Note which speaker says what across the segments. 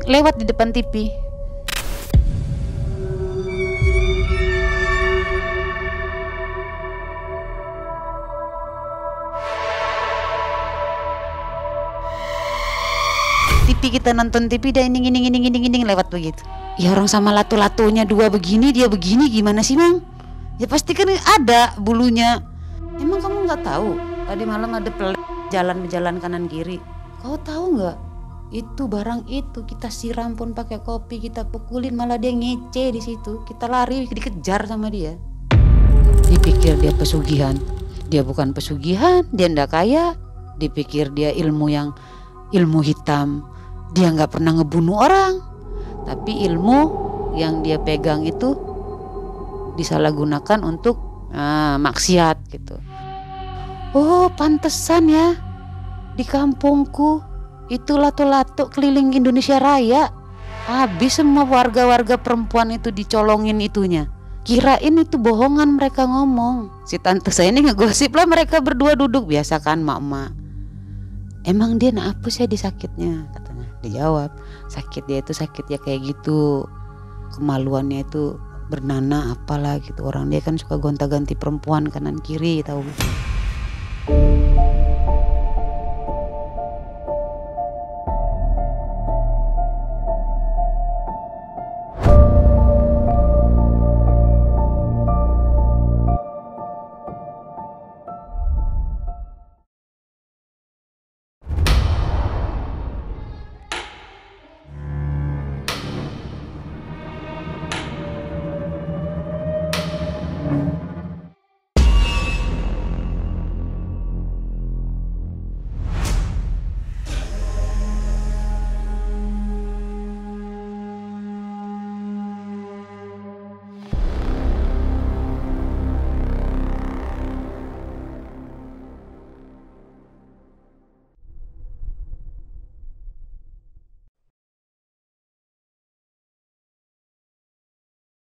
Speaker 1: Lewat di depan TV. TV kita nonton TV dan ini lewat begitu. Ya orang sama latu-latunya dua begini, dia begini, gimana sih Mang? Ya pasti kan ada bulunya. Emang kamu nggak tahu tadi malam ada jalan kanan kiri? Kau tahu nggak? Itu barang itu kita siram pun pakai kopi, kita pukulin malah dia ngece di situ. Kita lari dikejar sama dia. Dipikir dia pesugihan, dia bukan pesugihan, dia ndak kaya. Dipikir dia ilmu hitam, dia nggak pernah ngebunuh orang. Tapi ilmu yang dia pegang itu disalahgunakan untuk maksiat gitu. Oh pantesan ya di kampungku itu lato-lato keliling Indonesia Raya. Habis semua warga-warga perempuan itu dicolongin itunya. Kirain itu bohongan mereka ngomong. Si tante saya ini ngegosip lah, mereka berdua duduk biasa kan mak-mak. Emang dia hapus ya di sakitnya katanya. Dijawab sakit dia itu sakit ya kayak gitu. Kemaluannya itu bernanah apalah gitu. Orang dia kan suka gonta-ganti perempuan kanan kiri tahu.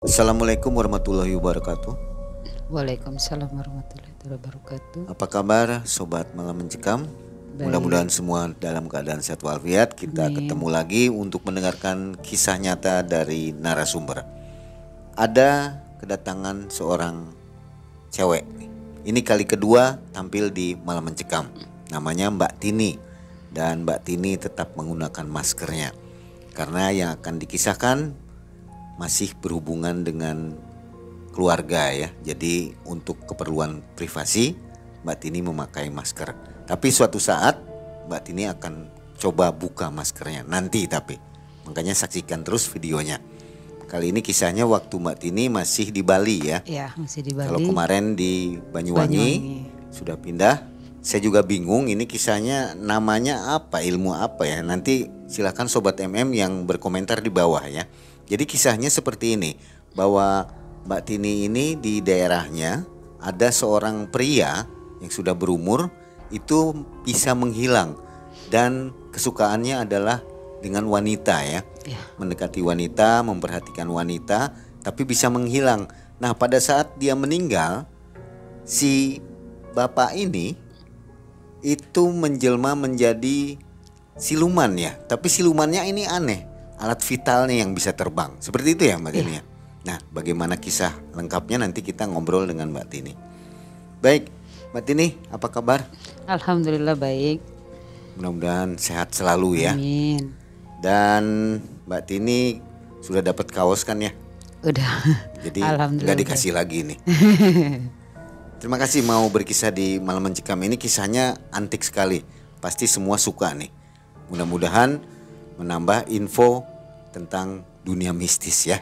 Speaker 2: Assalamualaikum warahmatullahi wabarakatuh.
Speaker 1: Waalaikumsalam warahmatullahi wabarakatuh.
Speaker 2: Apa kabar Sobat Malam Mencekam? Mudah-mudahan semua dalam keadaan sehat walafiat. Kita ketemu lagi untuk mendengarkan kisah nyata dari narasumber. Ada kedatangan seorang cewek. Ini kali kedua tampil di Malam Mencekam. Namanya Mbak Tini. Dan Mbak Tini tetap menggunakan maskernya. Karena yang akan dikisahkan masih berhubungan dengan keluarga ya. Jadi untuk keperluan privasi Mbak Tini memakai masker. Tapi suatu saat Mbak Tini akan coba buka maskernya nanti tapi. Makanya saksikan terus videonya. Kali ini kisahnya waktu Mbak Tini masih di Bali ya.
Speaker 1: Iya, masih di Bali.
Speaker 2: Kalau kemarin di Banyuwangi sudah pindah. Saya juga bingung ini kisahnya namanya apa, ilmu apa ya. Nanti silakan Sobat MM yang berkomentar di bawah ya. Jadi kisahnya seperti ini, bahwa Mbak Tini ini di daerahnya ada seorang pria yang sudah berumur itu bisa menghilang dan kesukaannya adalah dengan wanita ya. Mendekati wanita, memperhatikan wanita, tapi bisa menghilang. Nah pada saat dia meninggal, si bapak ini itu menjelma menjadi siluman ya. Tapi silumannya ini aneh. Alat vitalnya yang bisa terbang. Seperti itu ya Mbak Tini ya. Nah bagaimana kisah lengkapnya nanti kita ngobrol dengan Mbak Tini. Baik Mbak Tini, apa kabar?
Speaker 1: Alhamdulillah baik.
Speaker 2: Mudah-mudahan sehat selalu ya.
Speaker 1: Amin.
Speaker 2: Dan Mbak Tini sudah dapat kaos kan ya?
Speaker 1: Udah.
Speaker 2: Jadi nggak dikasih lagi nih. Terima kasih mau berkisah di Malam Mencekam ini, kisahnya antik sekali. Pasti semua suka nih. Mudah-mudahan menambah info tentang dunia mistis ya.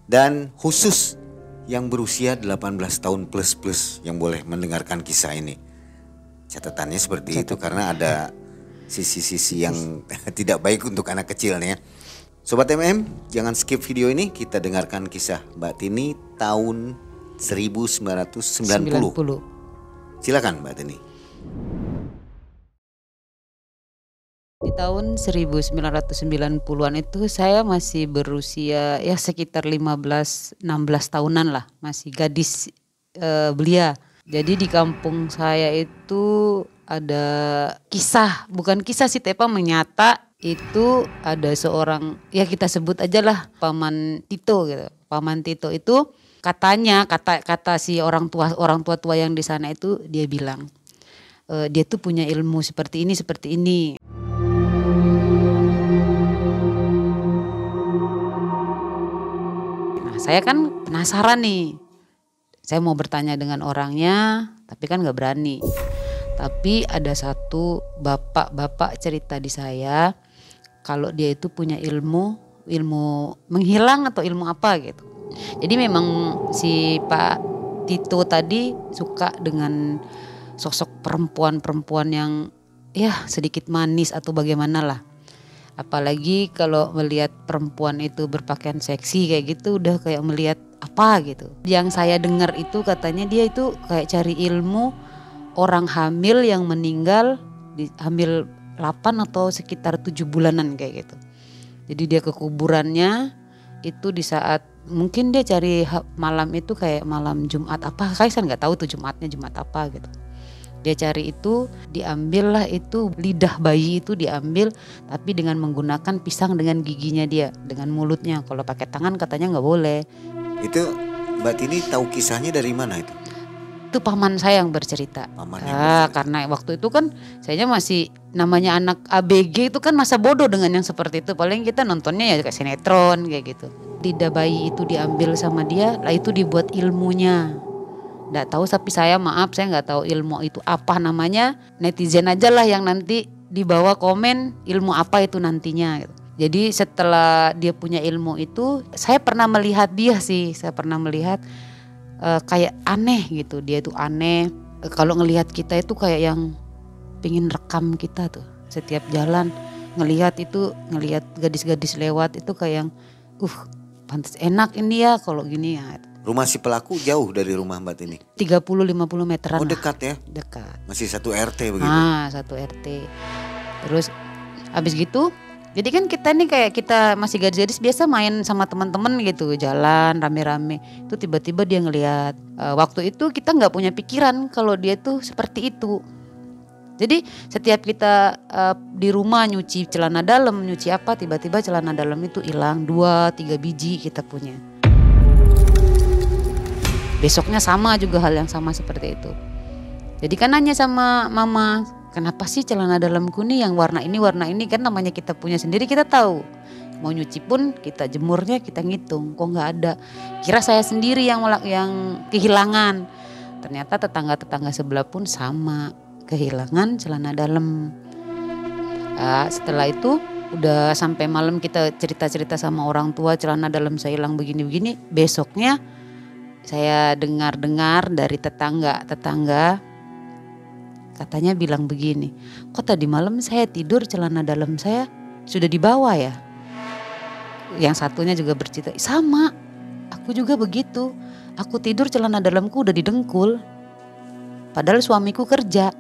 Speaker 2: Dan khusus yang berusia 18 tahun plus yang boleh mendengarkan kisah ini. Catatannya seperti itu karena ada sisi-sisi yang tidak baik untuk anak kecil nih ya. Sobat MM, jangan skip video ini, kita dengarkan kisah Mbak Tini tahun 1990. Silakan Mbak Tini.
Speaker 1: Di tahun 1990-an itu saya masih berusia ya sekitar 15-16 tahunan lah, masih gadis belia. Jadi di kampung saya itu ada kisah, bukan kisah sih, tapi menyata itu ada seorang, ya kita sebut aja lah Paman Tito gitu. Paman Tito itu katanya, kata si orang tua yang di sana itu, dia bilang dia tuh punya ilmu seperti ini. Nah, saya kan penasaran nih. Saya mau bertanya dengan orangnya, tapi kan nggak berani. Tapi ada satu bapak cerita di saya, kalau dia itu punya ilmu menghilang atau ilmu apa gitu. Jadi memang si Pak Tito tadi suka dengan sosok perempuan yang ya sedikit manis atau bagaimana lah. Apalagi kalau melihat perempuan itu berpakaian seksi kayak gitu, udah kayak melihat apa gitu. Yang saya dengar itu katanya dia itu kayak cari ilmu orang hamil yang meninggal hamil 8 atau sekitar 7 bulanan kayak gitu. Jadi dia ke kuburannya itu di saat mungkin dia cari malam itu kayak malam Jumat apa, saya nggak tahu tuh Jumatnya Jumat apa gitu. Dia cari itu, diambillah itu lidah bayi itu diambil, tapi dengan menggunakan pisang dengan giginya dia, dengan mulutnya. Kalau pakai tangan katanya nggak boleh.
Speaker 2: Itu Mbak Tini tahu kisahnya dari mana itu?
Speaker 1: Itu paman saya yang bercerita. Karena waktu itu kan saya masih namanya anak ABG itu kan masa bodoh dengan yang seperti itu. Paling kita nontonnya ya kayak sinetron kayak gitu. Lidah bayi itu diambil sama dia, lah itu dibuat ilmunya. Nggak tahu, tapi saya nggak tahu ilmu itu apa namanya. Netizen aja lah yang nanti dibawa komen ilmu apa itu nantinya gitu. Jadi setelah dia punya ilmu itu, saya pernah melihat dia sih, kayak aneh gitu. Dia itu aneh, kalau ngelihat kita itu kayak yang pengen rekam kita tuh. Setiap jalan ngelihat gadis-gadis lewat itu kayak yang pantas enak ini ya kalau gini ya.
Speaker 2: Rumah si pelaku jauh dari rumah Mbak Tini?
Speaker 1: 30-50 meteran.
Speaker 2: Oh dekat ya?
Speaker 1: Dekat.
Speaker 2: Masih satu RT begitu?
Speaker 1: Satu RT. Terus habis gitu, jadi kan kita nih kayak kita masih gadis-gadis biasa main sama teman-teman gitu, jalan rame-rame. Itu tiba-tiba dia ngelihat. Waktu itu kita nggak punya pikiran kalau dia tuh seperti itu. Jadi setiap kita di rumah nyuci celana dalam, nyuci apa, tiba-tiba celana dalam itu hilang 2-3 biji kita punya. Besoknya sama juga hal yang sama seperti itu. Jadi kan nanya sama mama, kenapa sih celana dalamku nih yang warna ini kan namanya kita punya sendiri, kita tahu. Mau nyuci pun kita jemurnya kita ngitung, kok nggak ada. Kira saya sendiri yang kehilangan. Ternyata tetangga sebelah pun sama, kehilangan celana dalam. Setelah itu udah sampai malam kita cerita-cerita sama orang tua celana dalam saya hilang begini-begini. Besoknya saya dengar dari tetangga katanya bilang begini, kok tadi malam saya tidur celana dalam saya sudah dibawa ya. Yang satunya juga bercerita, sama aku juga begitu, aku tidur celana dalamku udah didengkul padahal suamiku kerja.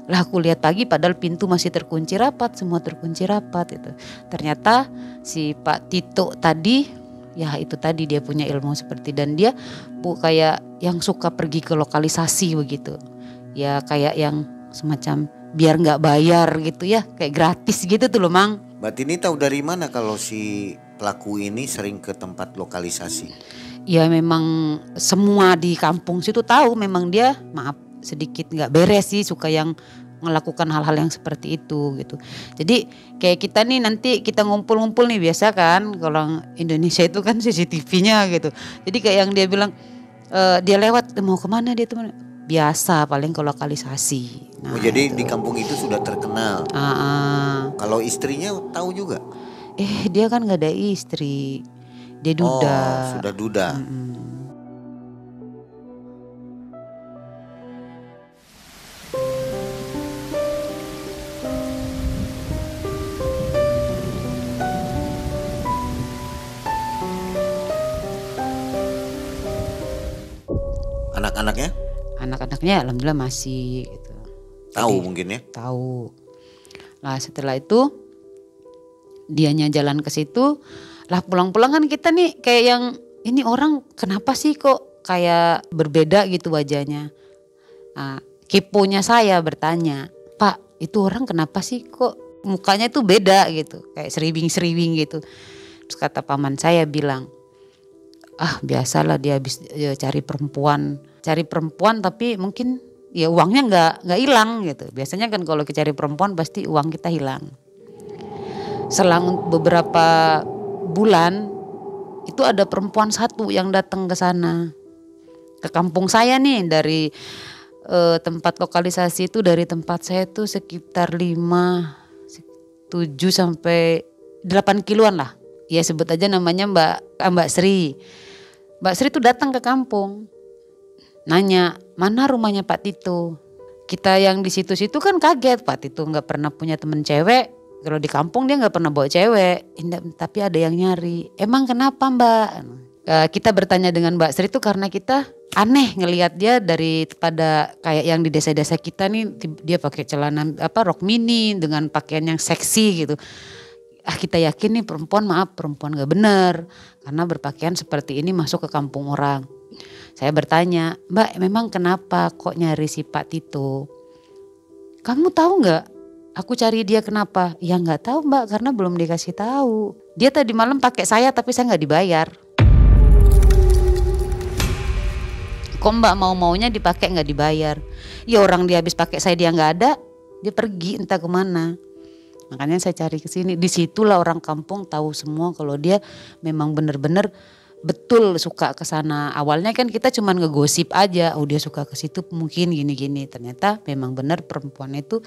Speaker 1: Lah aku lihat pagi padahal pintu masih terkunci rapat, semua terkunci rapat itu. Ternyata si Pak Tito tadi, ya itu tadi dia punya ilmu seperti, dan dia kayak yang suka pergi ke lokalisasi begitu. Ya kayak yang semacam biar nggak bayar gitu ya, kayak gratis gitu tuh loh Mang.
Speaker 2: Mbak Tini tahu dari mana kalau si pelaku ini sering ke tempat lokalisasi?
Speaker 1: Ya memang semua di kampung situ tahu, memang dia sedikit nggak beres sih, suka yang melakukan hal-hal yang seperti itu gitu. Jadi kayak kita nih nanti kita ngumpul-ngumpul nih biasa kan, kalau Indonesia itu kan CCTV-nya gitu. Jadi kayak yang dia bilang dia lewat mau kemana dia teman, biasa paling ke lokalisasi. Nah,
Speaker 2: jadi di kampung itu sudah terkenal. Kalau istrinya tahu juga?
Speaker 1: Dia kan nggak ada istri, dia duda.
Speaker 2: Oh sudah duda.
Speaker 1: Anak-anaknya alhamdulillah masih gitu.
Speaker 2: Tahu mungkin ya?
Speaker 1: Tahu. Nah setelah itu dianya jalan ke situ, lah pulang-pulang kan kita nih kayak yang ini orang kenapa sih kok kayak berbeda gitu wajahnya. Nah, keponya saya bertanya, Pak itu orang kenapa sih kok mukanya tuh beda gitu, kayak seriwing gitu. Terus kata paman saya bilang, biasalah dia habis cari perempuan tapi mungkin ya uangnya nggak hilang gitu. Biasanya kan kalau kita cari perempuan pasti uang kita hilang. Selang beberapa bulan itu ada perempuan satu yang datang ke sana, ke kampung saya nih. Dari tempat lokalisasi itu, dari tempat saya tuh sekitar 7 sampai 8 kiloan lah. Ya sebut aja namanya Mbak Sri. Mbak Sri tuh datang ke kampung, nanya mana rumahnya Pak Tito. Kita yang di situ-situ kan kaget, Pak Tito nggak pernah punya temen cewek. Kalau di kampung dia nggak pernah bawa cewek. Tapi ada yang nyari. Emang kenapa Mbak? Kita bertanya dengan Mbak Sri itu karena kita aneh ngelihat dia daripada kayak yang di desa-desa kita nih, dia pakai celana rok mini dengan pakaian yang seksi gitu. Kita yakin nih perempuan gak bener karena berpakaian seperti ini masuk ke kampung orang. Saya bertanya, Mbak memang kenapa kok nyari si Pak Tito? Kamu tahu gak aku cari dia kenapa? Ya gak tahu Mbak, karena belum dikasih tahu. Dia tadi malam pakai saya tapi saya gak dibayar. Kok Mbak maunya dipakai gak dibayar? Ya orang dia habis pakai saya dia gak ada, dia pergi entah kemana. Makanya saya cari ke sini. Disitulah orang kampung tahu semua kalau dia memang benar-benar betul suka ke sana. Awalnya kan kita cuma ngegosip aja, dia suka ke situ mungkin gini-gini. Ternyata memang benar perempuan itu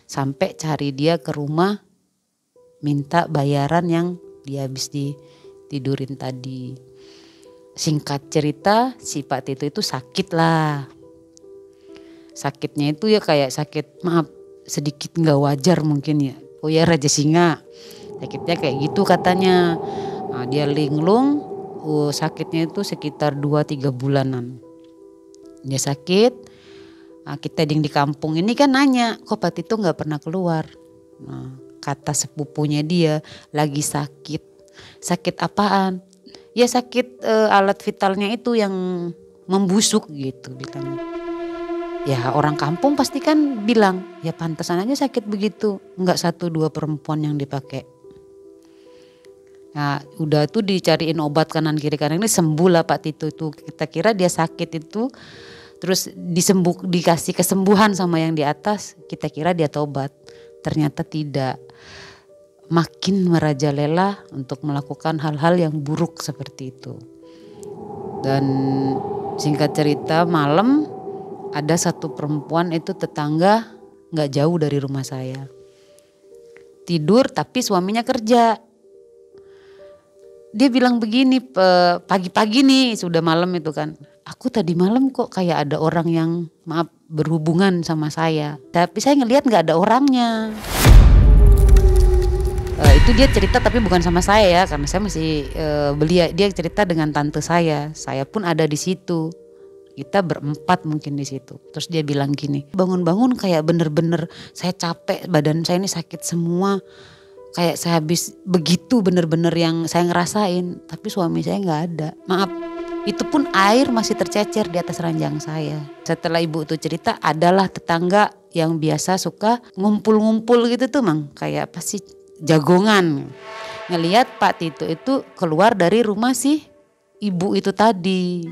Speaker 1: sampai cari dia ke rumah, minta bayaran yang dia habis ditidurin tadi. Singkat cerita, si Pak Tito itu sakit lah. Sakitnya itu ya kayak sakit sedikit nggak wajar mungkin ya. Oh ya Raja Singa, sakitnya kayak gitu katanya. Dia linglung, sakitnya itu sekitar 2-3 bulanan. Dia sakit, kita di kampung ini kan nanya, kok Pak Tito gak pernah keluar. Kata sepupunya dia lagi sakit. Sakit apaan? Ya sakit alat vitalnya itu yang membusuk gitu bilangnya. Ya orang kampung pasti kan bilang, ya pantesan aja sakit begitu. Enggak 1-2 perempuan yang dipakai. Nah udah tuh dicariin obat kanan kiri ini sembuh lah Pak Tito itu. Kita kira dia sakit itu terus dikasih kesembuhan sama yang di atas. Kita kira dia tobat. Ternyata tidak. Makin merajalela untuk melakukan hal-hal yang buruk seperti itu. Dan singkat cerita malam ada satu perempuan itu tetangga gak jauh dari rumah saya. Tidur tapi suaminya kerja. Dia bilang begini pagi-pagi nih sudah malam itu kan. Aku tadi malam kok kayak ada orang yang berhubungan sama saya. Tapi saya ngelihat gak ada orangnya. Itu dia cerita tapi bukan sama saya ya. Karena saya masih dia cerita dengan tante saya. Saya pun ada di situ. Kita berempat mungkin di situ. Terus dia bilang gini, bangun-bangun kayak bener-bener saya capek, badan saya ini sakit semua. Kayak saya habis begitu bener-bener yang saya ngerasain. Tapi suami saya gak ada. Maaf, itu pun air masih tercecer di atas ranjang saya. Setelah ibu itu cerita, adalah tetangga yang biasa suka ngumpul-ngumpul gitu tuh Mang. Kayak apa sih, jagongan. Ngelihat Pak Tito itu keluar dari rumah si ibu itu tadi.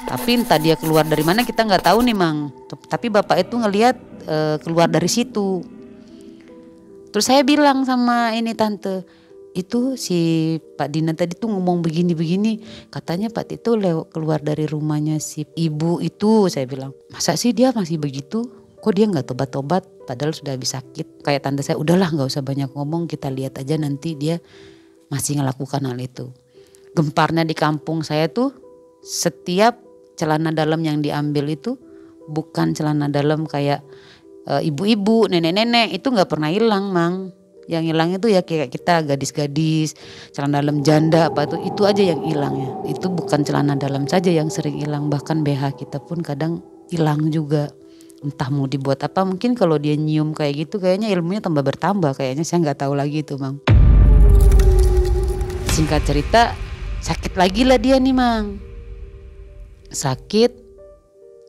Speaker 1: Tapi entah dia keluar dari mana kita nggak tahu nih Mang. Tapi bapak itu ngelihat keluar dari situ. Terus saya bilang sama ini tante, itu si Pak Dina tadi tuh ngomong begini-begini. Katanya Pak Tito keluar dari rumahnya si ibu itu. Saya bilang, masa sih dia masih begitu? Kok dia nggak tobat-tobat? Padahal sudah habis sakit. Kayak tante saya, udahlah nggak usah banyak ngomong. Kita lihat aja nanti dia masih ngelakukan hal itu. Gemparnya di kampung saya tuh setiap celana dalam yang diambil itu bukan celana dalam kayak ibu-ibu, nenek-nenek, itu nggak pernah hilang Mang. Yang hilang itu ya kayak kita gadis-gadis, celana dalam janda apa itu aja yang hilang ya. Itu bukan celana dalam saja yang sering hilang, bahkan BH kita pun kadang hilang juga. Entah mau dibuat apa, mungkin kalau dia nyium kayak gitu kayaknya ilmunya tambah bertambah, kayaknya saya nggak tahu lagi itu Mang. Singkat cerita, sakit lagi lah dia nih Mang. Sakit,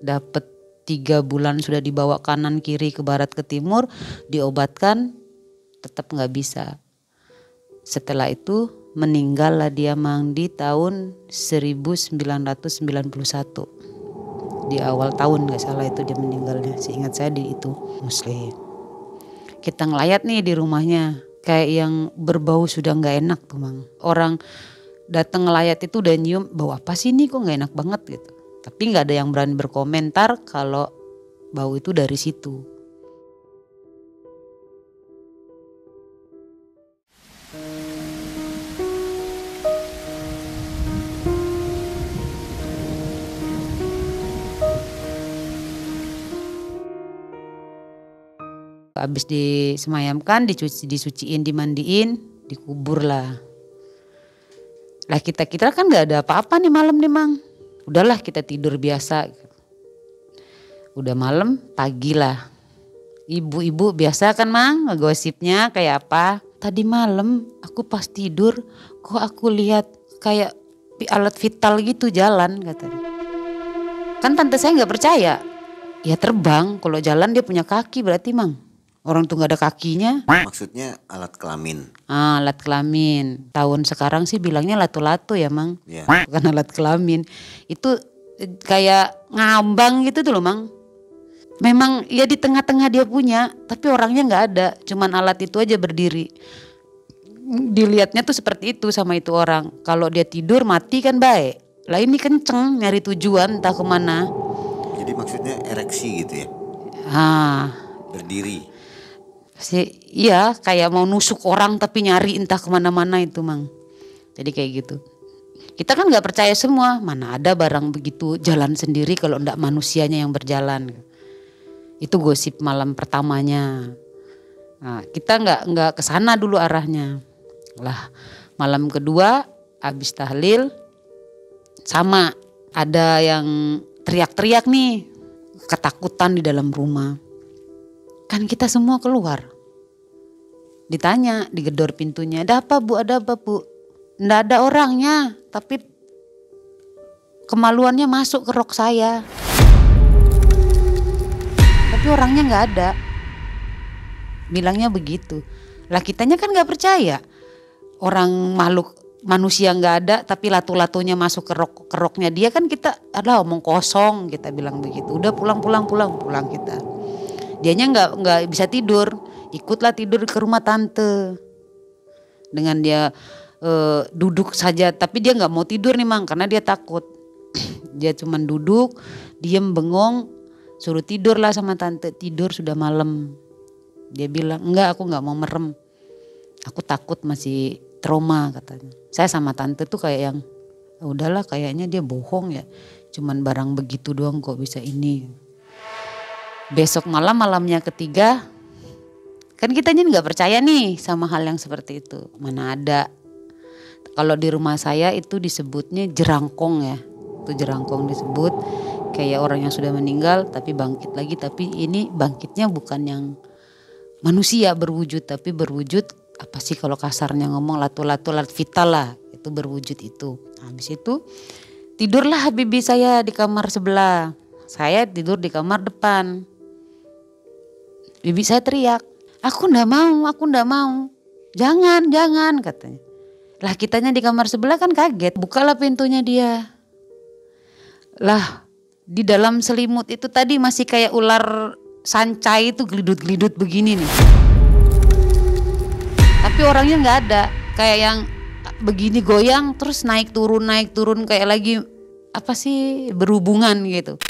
Speaker 1: dapat 3 bulan sudah dibawa kanan kiri ke barat ke timur, diobatkan, tetap nggak bisa. Setelah itu meninggallah dia Mang di tahun 1991. Di awal tahun nggak salah itu dia meninggalnya. Seingat saya di itu Muslim. Kita ngelayat nih di rumahnya, kayak yang berbau sudah nggak enak tuh Mang. Orang datang ngelayat itu udah nyium, bau apa sih ini kok nggak enak banget gitu. Tapi nggak ada yang berani berkomentar kalau bau itu dari situ. Habis disemayamkan, disuciin, dimandiin, dikubur lah. Lah kita kan nggak ada apa-apa nih malam nih Mang. Udahlah kita tidur biasa. Udah malam, pagi lah. Ibu-ibu biasa kan Mang, ngegosipnya kayak apa. Tadi malam aku pas tidur kok aku lihat kayak alat vital gitu jalan katanya. Kan tante saya nggak percaya. Ya terbang, kalau jalan dia punya kaki berarti Mang. Orang tuh gak ada kakinya.
Speaker 2: Maksudnya alat kelamin.
Speaker 1: Alat kelamin. Tahun sekarang sih bilangnya latu-latu ya Mang.
Speaker 2: Yeah.
Speaker 1: Bukan alat kelamin. Itu kayak ngambang gitu tuh loh Mang. Memang ya di tengah-tengah dia punya. Tapi orangnya gak ada. Cuman alat itu aja berdiri. Dilihatnya tuh seperti itu sama itu orang. Kalau dia tidur mati kan baik. Lah ini kenceng nyari tujuan entah kemana.
Speaker 2: Jadi maksudnya ereksi gitu ya? Berdiri.
Speaker 1: Iya kayak mau nusuk orang tapi nyari entah kemana-mana itu Mang. Jadi kayak gitu. Kita kan gak percaya semua. Mana ada barang begitu jalan sendiri kalau enggak manusianya yang berjalan. Itu gosip malam pertamanya. Nah, kita nggak kesana dulu arahnya. Lah malam kedua habis tahlil sama ada yang teriak-teriak nih, ketakutan di dalam rumah. Kan kita semua keluar. Ditanya, digedor pintunya, ada apa Bu, ada apa Bu? Nggak ada orangnya, tapi kemaluannya masuk ke rok saya. Tapi orangnya nggak ada. Bilangnya begitu. Lah kitanya kan nggak percaya. Orang makhluk manusia nggak ada, tapi latu-latunya masuk ke roknya dia, kan kita ada omong kosong, kita bilang begitu. Udah pulang kita. Dianya nggak bisa tidur, ikutlah tidur ke rumah tante. Dengan dia duduk saja, tapi dia nggak mau tidur nih Mang, karena dia takut. Dia cuman duduk, diem bengong, suruh tidur lah sama tante. Tidur sudah malam. Dia bilang enggak, aku nggak mau merem, aku takut, masih trauma katanya. Saya sama tante tuh kayak yang udahlah, kayaknya dia bohong ya, cuman barang begitu doang kok bisa ini. Besok malamnya ketiga, kan kita ini nggak percaya nih sama hal yang seperti itu. Mana ada. Kalau di rumah saya itu disebutnya jerangkong ya. Itu jerangkong disebut kayak orang yang sudah meninggal tapi bangkit lagi. Tapi ini bangkitnya bukan yang manusia berwujud, tapi berwujud apa sih kalau kasarnya ngomong latu-latu vital lah. Itu berwujud itu. Habis itu tidurlah Habibi saya di kamar sebelah. Saya tidur di kamar depan. Bibi saya teriak, aku ndak mau, jangan katanya. Lah kitanya di kamar sebelah kan kaget, bukalah pintunya dia. Lah di dalam selimut itu tadi masih kayak ular sancai itu gelidut-gelidut begini nih. Tapi orangnya nggak ada, kayak yang begini goyang terus naik turun kayak lagi apa sih berhubungan gitu.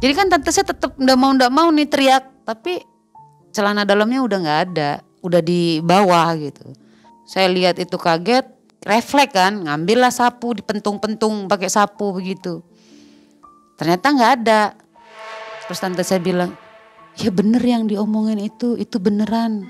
Speaker 1: Jadi kan tante saya tetap ndak mau nih teriak, tapi celana dalamnya udah nggak ada, udah di bawah gitu. Saya lihat itu kaget, refleks kan, ngambillah sapu, dipentung-pentung pakai sapu begitu. Ternyata nggak ada. Terus tante saya bilang, ya bener yang diomongin itu beneran.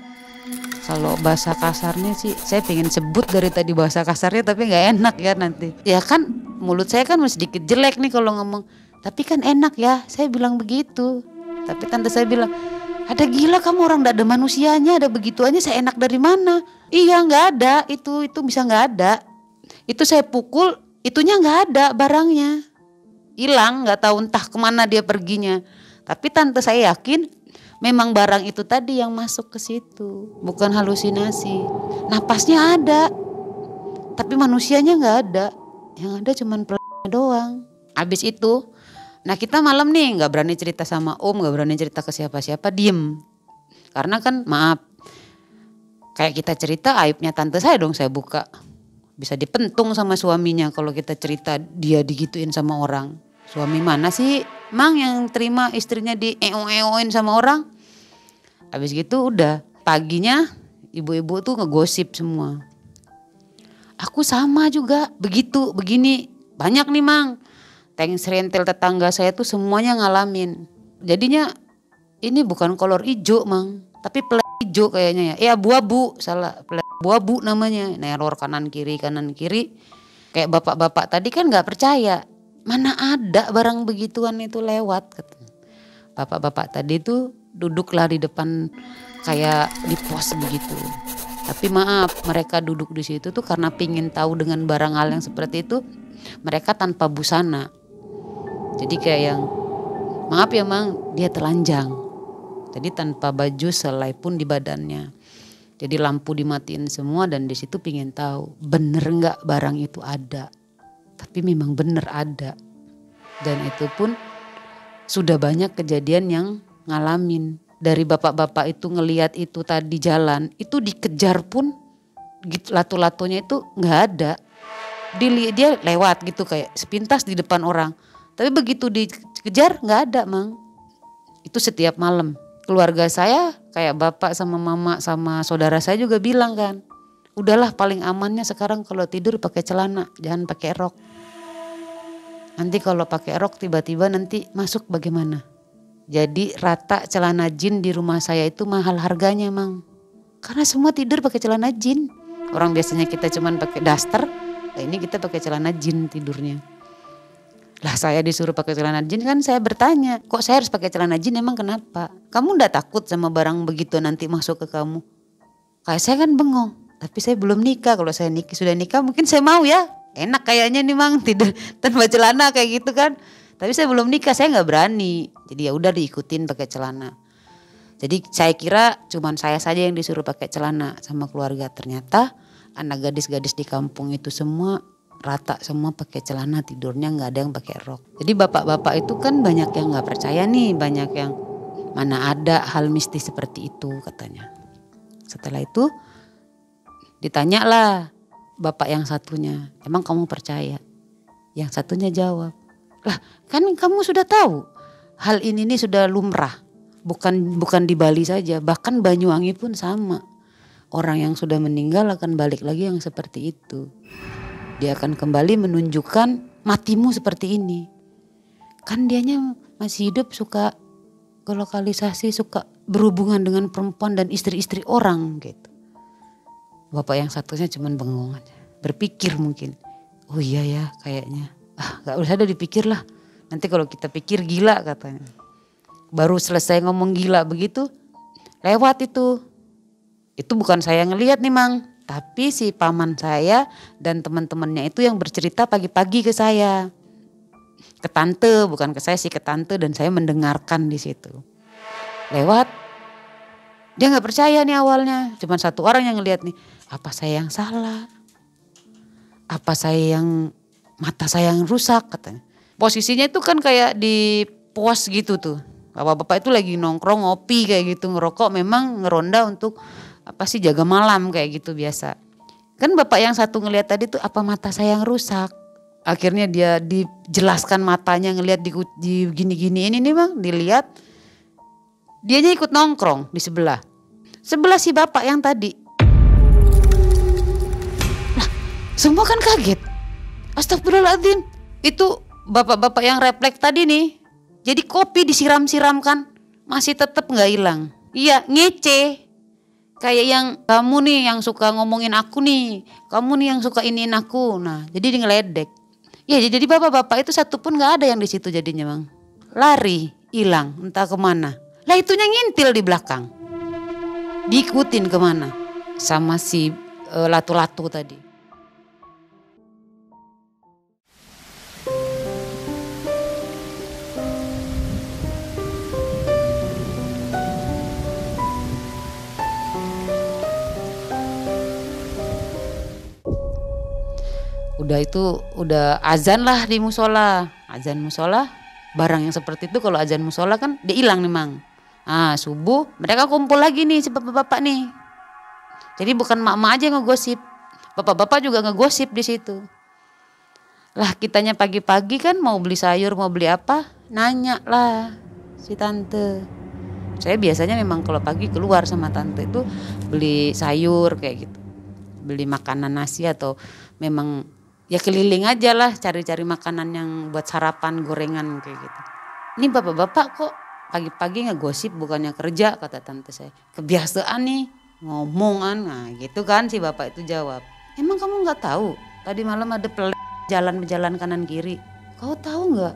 Speaker 1: Kalau bahasa kasarnya sih, saya pengen sebut dari tadi bahasa kasarnya tapi nggak enak ya nanti. Ya kan mulut saya kan masih sedikit jelek nih kalau ngomong. Tapi kan enak ya, saya bilang begitu. Tapi tante saya bilang, Ada gila kamu, orang gak ada manusianya, ada begituannya, saya enak dari mana? Iya gak ada, itu bisa gak ada. Itu saya pukul, itunya gak ada barangnya. Hilang, gak tahu entah kemana dia perginya. Tapi tante saya yakin memang barang itu tadi yang masuk ke situ, bukan halusinasi. Napasnya ada, tapi manusianya gak ada. Yang ada cuman pelannya doang. Habis itu, nah kita malam nih gak berani cerita sama om, gak berani cerita ke siapa-siapa, diem. Karena kan maaf, kayak kita cerita aibnya tante saya dong saya buka. Bisa dipentung sama suaminya kalau kita cerita dia digituin sama orang. Suami mana sih mang yang terima istrinya di eo-eoin sama orang. Habis gitu udah paginya ibu-ibu tuh ngegosip semua. Aku sama juga begitu begini, banyak nih mang. Tank serentil tetangga saya tuh semuanya ngalamin. Jadinya ini bukan kolor hijau mang, tapi pelet hijau kayaknya ya. Abu-abu, salah, pelet abu-abu namanya. Neror kanan kiri. Kayak bapak-bapak tadi kan nggak percaya. Mana ada barang begituan itu lewat. Bapak-bapak tadi tuh duduklah di depan kayak di pos begitu. Tapi maaf, mereka duduk di situ tuh karena pingin tahu dengan barang hal yang seperti itu. Mereka tanpa busana. Jadi kayak yang maaf ya mang, dia telanjang. Jadi tanpa baju selai pun di badannya. Jadi lampu dimatiin semua dan di situ pingin tahu bener nggak barang itu ada. Tapi memang bener ada. Dan itu pun sudah banyak kejadian yang ngalamin. Dari bapak-bapak itu ngelihat itu tadi jalan, itu dikejar pun latu-latunya itu nggak ada. Dia lewat gitu kayak sepintas di depan orang. Tapi begitu dikejar nggak ada mang. Itu setiap malam. Keluarga saya kayak bapak sama mama sama saudara saya juga bilang kan. Udahlah paling amannya sekarang kalau tidur pakai celana, jangan pakai rok. Nanti kalau pakai rok tiba-tiba nanti masuk bagaimana? Jadi rata celana jin di rumah saya itu mahal harganya mang. Karena semua tidur pakai celana jin. Orang biasanya kita cuman pakai daster. Nah ini kita pakai celana jin tidurnya. Lah saya disuruh pakai celana jin kan saya bertanya. Kok saya harus pakai celana jin emang kenapa? Kamu gak takut sama barang begitu nanti masuk ke kamu? Kayak saya kan bengong. Tapi saya belum nikah. Kalau saya sudah nikah mungkin saya mau ya. Enak kayaknya nih mang tidur tanpa celana kayak gitu kan. Tapi saya belum nikah, saya gak berani. Jadi ya udah diikutin pakai celana. Jadi saya kira cuman saya saja yang disuruh pakai celana sama keluarga. Ternyata anak gadis-gadis di kampung itu semua rata semua pakai celana, tidurnya nggak ada yang pakai rok. Jadi bapak-bapak itu kan banyak yang nggak percaya nih, banyak yang mana ada hal mistis seperti itu katanya. Setelah itu ditanyalah bapak yang satunya, emang kamu percaya? Yang satunya jawab, lah kan kamu sudah tahu hal ini nih sudah lumrah, bukan di Bali saja, bahkan Banyuwangi pun sama. Orang yang sudah meninggal akan balik lagi yang seperti itu. Dia akan kembali menunjukkan matimu seperti ini. Kan dianya masih hidup suka ke lokalisasi, suka berhubungan dengan perempuan dan istri-istri orang gitu. Bapak yang satunya cuman bengong aja. Berpikir mungkin, oh iya ya kayaknya. Gak usah ada dipikir lah. Nanti kalau kita pikir gila katanya. Baru selesai ngomong gila begitu, lewat itu. Itu bukan saya ngelihat nih mang. Tapi si paman saya dan teman-temannya itu yang bercerita pagi-pagi ke saya. Ke tante, bukan ke saya sih, ke tante, dan saya mendengarkan di situ. Lewat, dia gak percaya nih awalnya. Cuma satu orang yang ngelihat nih, apa saya yang salah? Apa saya yang, mata saya yang rusak katanya. Posisinya itu kan kayak di pos gitu tuh. Bapak-bapak itu lagi nongkrong, ngopi kayak gitu, ngerokok, memang ngeronda untuk apa sih jaga malam kayak gitu biasa. Kan bapak yang satu ngelihat tadi tuh apa mata saya yang rusak. Akhirnya dia dijelaskan matanya ngelihat di gini-gini ini nih bang, dilihat. Dianya ikut nongkrong di sebelah. Sebelah si bapak yang tadi. Lah, semua kan kaget. Astagfirullahaladzim. Itu bapak-bapak yang refleks tadi nih. Jadi kopi disiram-siramkan masih tetap nggak hilang. Iya, ngece. Kayak yang kamu nih yang suka ngomongin aku nih. Kamu nih yang suka iniin aku. Nah jadi dia ngeledek. Ya jadi bapak-bapak itu satu pun gak ada yang di situ jadinya bang. Lari, hilang, entah kemana. Lah itunya ngintil di belakang. Diikutin kemana sama si latu-latu tadi. Udah azan lah di musola. Azan musola, barang yang seperti itu kalau azan musola kan dia hilang nih Mang. Subuh mereka kumpul lagi nih si bapak-bapak nih. Jadi bukan mak-mak aja yang ngegosip, bapak-bapak juga ngegosip di situ. Lah kitanya pagi-pagi kan mau beli sayur, mau beli apa, nanya lah si tante. Saya biasanya memang kalau pagi keluar sama tante itu beli sayur kayak gitu, beli makanan nasi atau memang ya keliling aja lah cari-cari makanan yang buat sarapan, gorengan kayak gitu. Ini bapak-bapak kok pagi-pagi ngegosip bukannya kerja, kata tante saya. Kebiasaan nih ngomongan, nah gitu kan si bapak itu jawab. Emang kamu nggak tahu tadi malam ada jalan kanan kiri? Kau tahu nggak?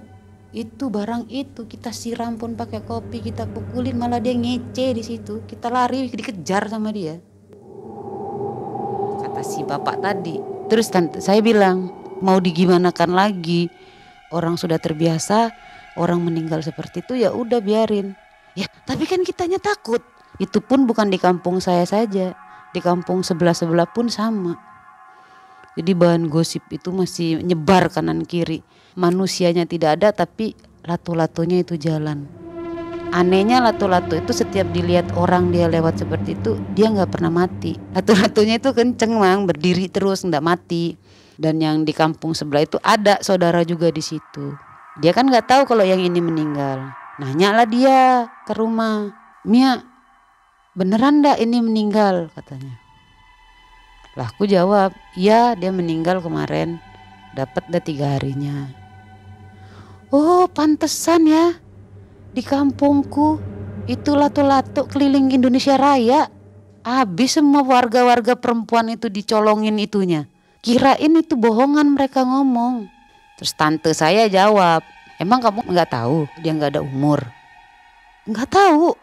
Speaker 1: Itu barang itu kita siram pun pakai kopi, kita pukulin malah dia ngece di situ. Kita lari dikejar sama dia. Kata si bapak tadi. Terus tante saya bilang, mau digimanakan lagi? Orang sudah terbiasa, orang meninggal seperti itu ya udah biarin. Ya, tapi kan kitanya takut. Itu pun bukan di kampung saya saja, di kampung sebelah-sebelah pun sama. Jadi bahan gosip itu masih nyebar kanan kiri. Manusianya tidak ada tapi latu-latunya itu jalan. Anehnya latu-latu itu setiap dilihat orang dia lewat seperti itu dia nggak pernah mati. Latu-latunya itu kenceng Mang, berdiri terus nggak mati. Dan yang di kampung sebelah itu ada saudara juga di situ. Dia kan nggak tahu kalau yang ini meninggal. Nanya lah dia ke rumah, Mia beneran ndak ini meninggal, katanya. Lah aku jawab, iya dia meninggal kemarin, dapat dah 3 harinya. Oh pantesan ya, di kampungku itu latu-latu keliling Indonesia Raya. Habis semua warga-warga perempuan itu dicolongin itunya. Kirain itu bohongan mereka ngomong. Terus tante saya jawab, emang kamu nggak tahu dia nggak ada umur? Nggak tahu,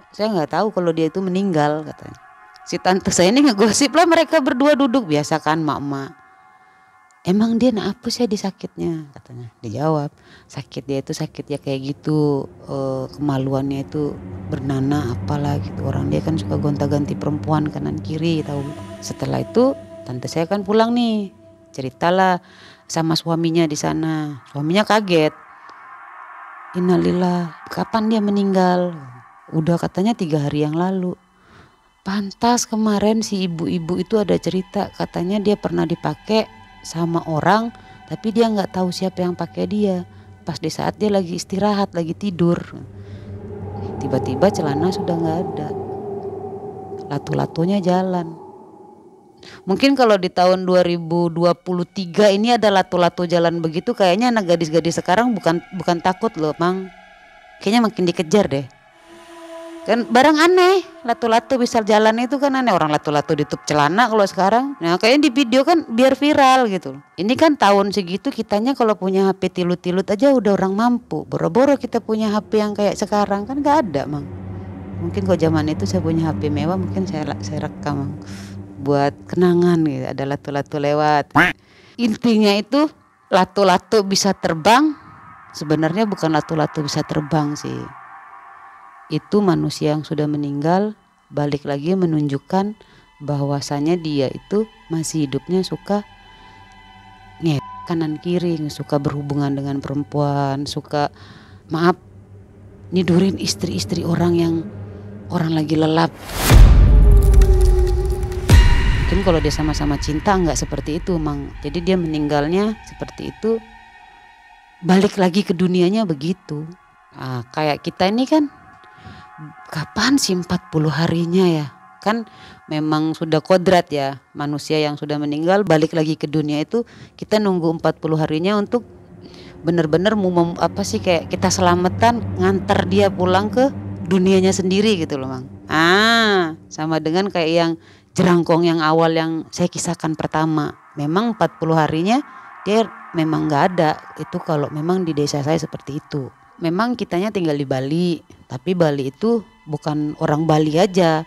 Speaker 1: saya nggak tahu kalau dia itu meninggal, katanya. Si tante saya ini ngegosip lah, mereka berdua duduk biasa kan mak-mak. Emang dia apa sih di sakitnya, katanya. Dijawab, sakit dia itu sakit ya kayak gitu, kemaluannya itu bernanah apalah gitu. Orang dia kan suka gonta-ganti perempuan kanan kiri tahu. Setelah itu tante saya kan pulang nih, ceritalah sama suaminya di sana. Suaminya kaget. Innalillah, kapan dia meninggal? Udah katanya 3 hari yang lalu. Pantas kemarin si ibu-ibu itu ada cerita, katanya dia pernah dipakai sama orang tapi dia nggak tahu siapa yang pakai dia. Pas di saat dia lagi istirahat, lagi tidur, tiba-tiba celana sudah nggak ada, latu-latunya jalan. Mungkin kalau di tahun 2023 ini ada latu-latu jalan begitu, kayaknya anak gadis-gadis sekarang bukan takut loh Mang, kayaknya makin dikejar deh. Kan barang aneh, latu-latu bisa jalan itu kan aneh. Orang latu-latu ditutup celana kalau sekarang. Nah kayaknya di video kan biar viral gitu. Ini kan tahun segitu kitanya kalau punya HP tilut-tilut aja udah orang mampu. Boro-boro kita punya HP yang kayak sekarang kan gak ada Mang. Mungkin kalau zaman itu saya punya HP mewah, mungkin saya rekam Mang. Buat kenangan gitu, ada latu-latu lewat. Intinya itu latu-latu bisa terbang, sebenarnya bukan latu-latu bisa terbang sih. Itu manusia yang sudah meninggal balik lagi menunjukkan bahwasanya dia itu masih hidupnya suka kanan kiri, suka berhubungan dengan perempuan, suka nidurin istri-istri orang yang orang lagi lelap. Mungkin kalau dia sama-sama cinta nggak seperti itu Mang. Jadi dia meninggalnya seperti itu, balik lagi ke dunianya begitu. Kayak kita ini kan kapan sih 40 harinya ya? Kan memang sudah kodrat ya, manusia yang sudah meninggal balik lagi ke dunia itu kita nunggu 40 harinya untuk benar-benar kayak kita selamatan ngantar dia pulang ke dunianya sendiri gitu loh Mang. Sama dengan kayak yang jerangkong yang awal yang saya kisahkan pertama. Memang 40 harinya dia memang nggak ada, itu kalau memang di desa saya seperti itu. memang kitanya tinggal di Bali, tapi Bali itu bukan orang Bali aja.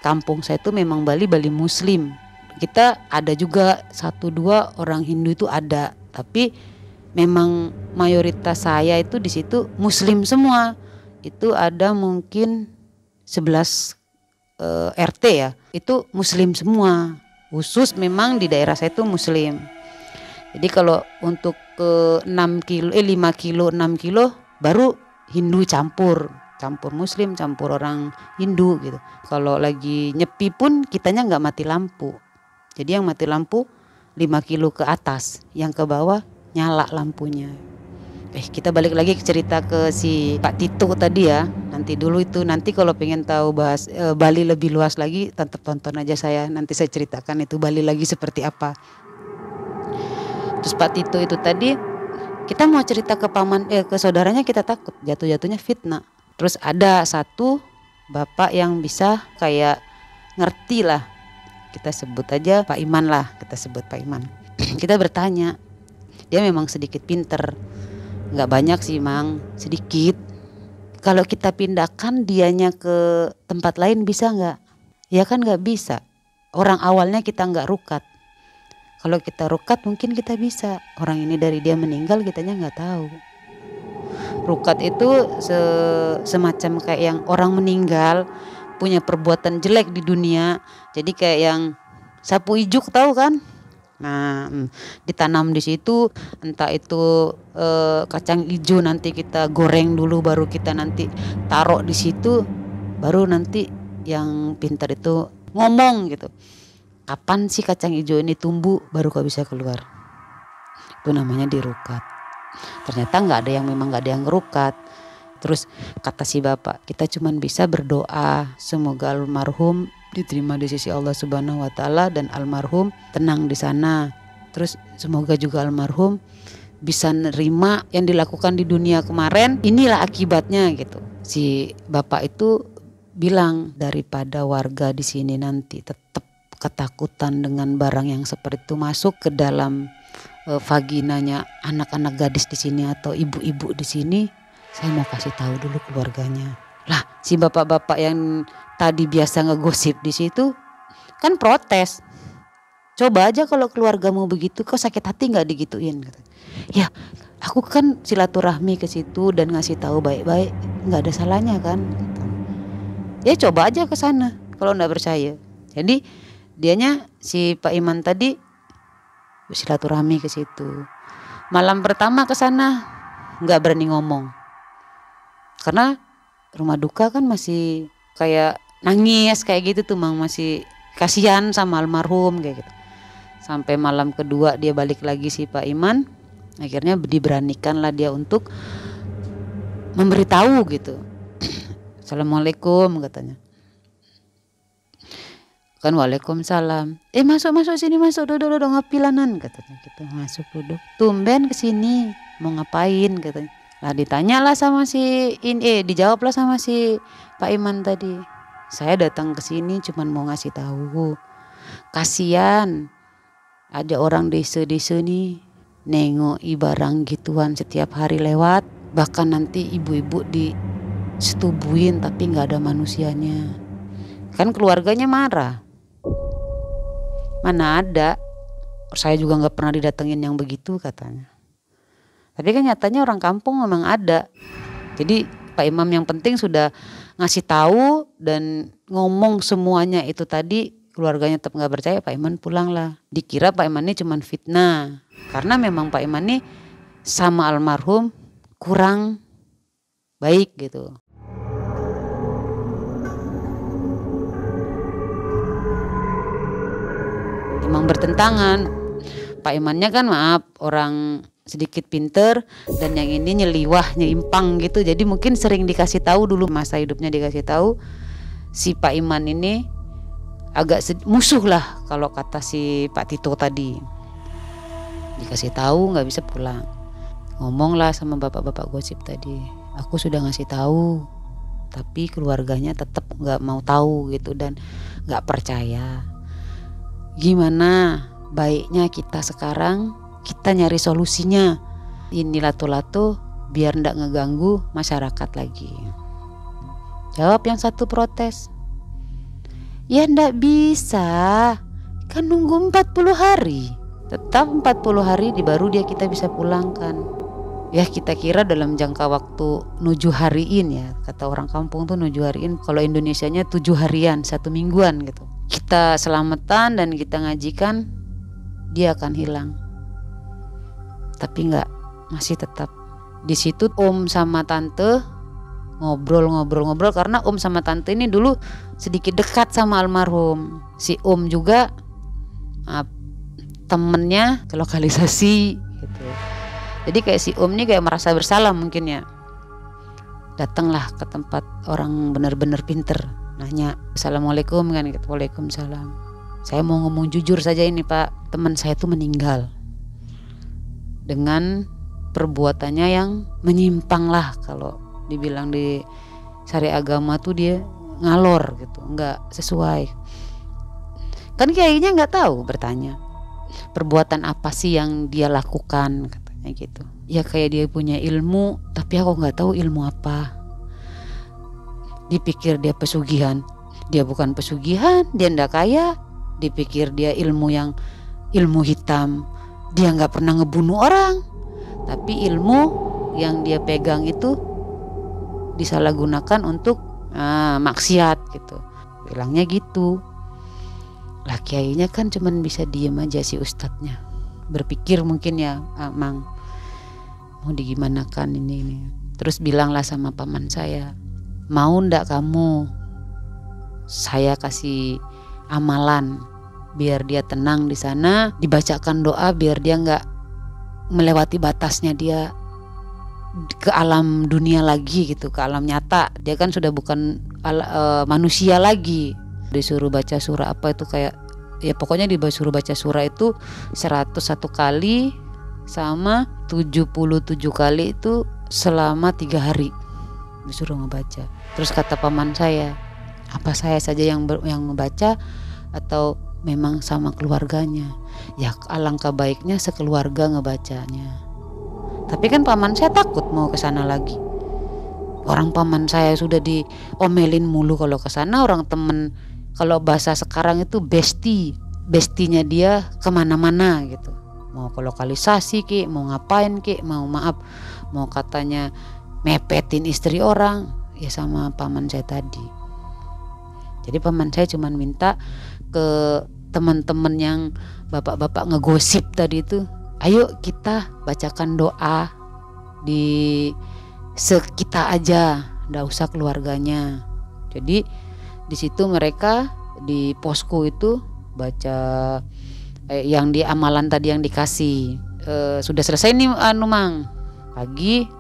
Speaker 1: Kampung saya itu memang Bali Muslim. Kita ada juga 1-2 orang Hindu itu ada, tapi memang mayoritas saya itu di situ Muslim semua. Itu ada mungkin 11 RT ya, itu Muslim semua. Khusus memang di daerah saya itu Muslim. Jadi kalau untuk ke 5 kilo 6 kilo baru Hindu campur Muslim, campur orang Hindu gitu. Kalau lagi nyepi pun kitanya nggak mati lampu. Jadi yang mati lampu 5 kilo ke atas, yang ke bawah nyala lampunya. Kita balik lagi ke cerita ke si Pak Tito tadi ya. Nanti kalau pengen tahu bahas Bali lebih luas lagi, tetap tonton aja saya. Nanti saya ceritakan itu Bali lagi seperti apa. Terus Pak Tito itu tadi, kita mau cerita ke ke saudaranya, kita takut jatuhnya fitnah. Terus ada satu bapak yang bisa kayak ngerti lah, kita sebut aja Pak Iman lah, kita sebut Pak Iman. Kita bertanya, dia memang sedikit pinter, nggak banyak sih Mang, sedikit. Kalau kita pindahkan dianya ke tempat lain bisa nggak? Ya kan nggak bisa. Orang awalnya kita nggak rukat. Kalau kita rukat mungkin kita bisa. Orang ini dari dia meninggal kitanya nggak tahu. Rukat itu semacam kayak yang orang meninggal punya perbuatan jelek di dunia. Jadi kayak yang sapu ijuk tahu kan? Nah, ditanam di situ, entah itu kacang hijau nanti kita goreng dulu, baru kita nanti taruh di situ, baru nanti yang pintar itu ngomong gitu. Kapan sih kacang hijau ini tumbuh, baru kau bisa keluar. Itu namanya dirukat. Ternyata memang nggak ada yang ngerukat. Terus kata si bapak, kita cuman bisa berdoa semoga almarhum diterima di sisi Allah Subhanahu wa taala dan almarhum tenang di sana. Terus semoga juga almarhum bisa nerima yang dilakukan di dunia kemarin, inilah akibatnya gitu. Si bapak itu bilang, daripada warga di sini nanti tetap ketakutan dengan barang yang seperti itu masuk ke dalam vaginanya anak-anak gadis di sini atau ibu-ibu di sini, saya mau kasih tahu dulu keluarganya. Lah, si bapak-bapak yang tadi biasa ngegosip di situ kan protes. Coba aja kalau keluargamu begitu, kau sakit hati nggak digituin? Ya, aku kan silaturahmi ke situ dan ngasih tahu baik-baik, nggak ada salahnya kan? Ya coba aja ke sana kalau nggak percaya. Jadi dianya si Pak Iman tadi silaturahmi ke situ. Malam pertama ke sana nggak berani ngomong, karena rumah duka kan masih kayak nangis kayak gitu tuh Mang, masih kasihan sama almarhum kayak gitu. Sampai malam kedua dia balik lagi si Pak Iman, akhirnya diberanikan lah dia untuk memberitahu gitu. Assalamualaikum katanya. Kan waalaikumsalam. Masuk sini, masuk duduk ngapilanan katanya gitu. Masuk duduk. Tumben kesini mau ngapain katanya. Lah ditanyalah sama dijawablah sama si Pak Iman tadi. Saya datang ke sini cuman mau ngasih tahu. Kasihan ada orang desa-desa nih nengoki barang gituan setiap hari lewat. Bahkan nanti ibu-ibu disetubuhin tapi nggak ada manusianya. Kan keluarganya marah. Mana ada, saya juga nggak pernah didatengin yang begitu katanya. Tapi kan nyatanya orang kampung memang ada. Jadi Pak Imam yang penting sudah ngasih tahu dan ngomong semuanya itu tadi, keluarganya tetap nggak percaya, Pak Iman pulanglah. Dikira Pak Iman ini cuma fitnah, karena memang Pak Iman ini sama almarhum kurang baik gitu. Memang bertentangan. Pak Imannya kan maaf orang sedikit pinter, dan yang ini nyimpang gitu. Jadi mungkin sering dikasih tahu dulu, masa hidupnya dikasih tahu. Si Pak Iman ini agak musuh lah kalau kata si Pak Tito tadi. Dikasih tahu nggak bisa pulang. Ngomonglah sama bapak-bapak gosip tadi. Aku sudah ngasih tahu, tapi keluarganya tetap nggak mau tahu gitu dan nggak percaya. Gimana baiknya kita sekarang kita nyari solusinya. Ini lato-lato biar ndak ngeganggu masyarakat lagi. Jawab yang satu protes, ya ndak bisa, kan nunggu 40 hari. Tetap 40 hari baru kita bisa pulangkan. Ya kita kira dalam jangka waktu 7 hariin ya, kata orang kampung tuh 7 hariin, kalau Indonesianya 7 harian, 1 mingguan gitu. Kita selamatan dan kita ngajikan, dia akan hilang. Tapi enggak, masih tetap. Di situ om sama tante ngobrol karena om sama tante ini dulu sedikit dekat sama almarhum. Si om juga temennya ke lokalisasi gitu. Jadi kayak si om ini kayak merasa bersalah mungkin ya. Datanglah ke tempat orang benar-benar pinter, nanya, assalamualaikum kan gitu. Waalaikumsalam. Saya mau ngomong jujur saja ini Pak, teman saya tuh meninggal dengan perbuatannya yang menyimpang lah, kalau dibilang di syariat agama tuh dia ngalor gitu, nggak sesuai. Kan kayaknya nggak tahu, bertanya perbuatan apa sih yang dia lakukan, katanya gitu. Ya kayak dia punya ilmu, tapi aku nggak tahu ilmu apa. Dipikir dia pesugihan, dia bukan pesugihan, dia ndak kaya. Dipikir dia ilmu hitam, dia nggak pernah ngebunuh orang, tapi ilmu yang dia pegang itu disalahgunakan untuk maksiat gitu, bilangnya gitu. Lah kiainya kan cuman bisa diem aja si ustadznya, berpikir mungkin ya, Mang mau digimanakan ini. Terus bilanglah sama paman saya, mau ndak kamu saya kasih amalan biar dia tenang di sana, dibacakan doa biar dia nggak melewati batasnya dia ke alam dunia lagi gitu, ke alam nyata. Dia kan sudah bukan manusia lagi. Disuruh baca surah apa itu, kayak ya pokoknya disuruh baca surah itu 101 kali sama 77 kali itu selama 3 hari disuruh ngebaca. Terus kata paman saya, apa saya saja yang membaca atau memang sama keluarganya? Ya alangkah baiknya sekeluarga ngebacanya. Tapi kan paman saya takut mau ke sana lagi. Orang paman saya sudah diomelin mulu kalau ke sana. Orang temen, kalau bahasa sekarang itu bestinya dia kemana-mana gitu. Mau ke lokalisasi ki, mau ngapain ki, mau katanya mepetin istri orang, ya sama paman saya tadi. Jadi paman saya cuma minta ke teman-teman yang bapak-bapak ngegosip tadi itu, ayo kita bacakan doa di sekitar aja, nggak usah keluarganya. Jadi di situ mereka di posko itu baca yang di amalan tadi yang dikasih. Sudah selesai nih Mang, pagi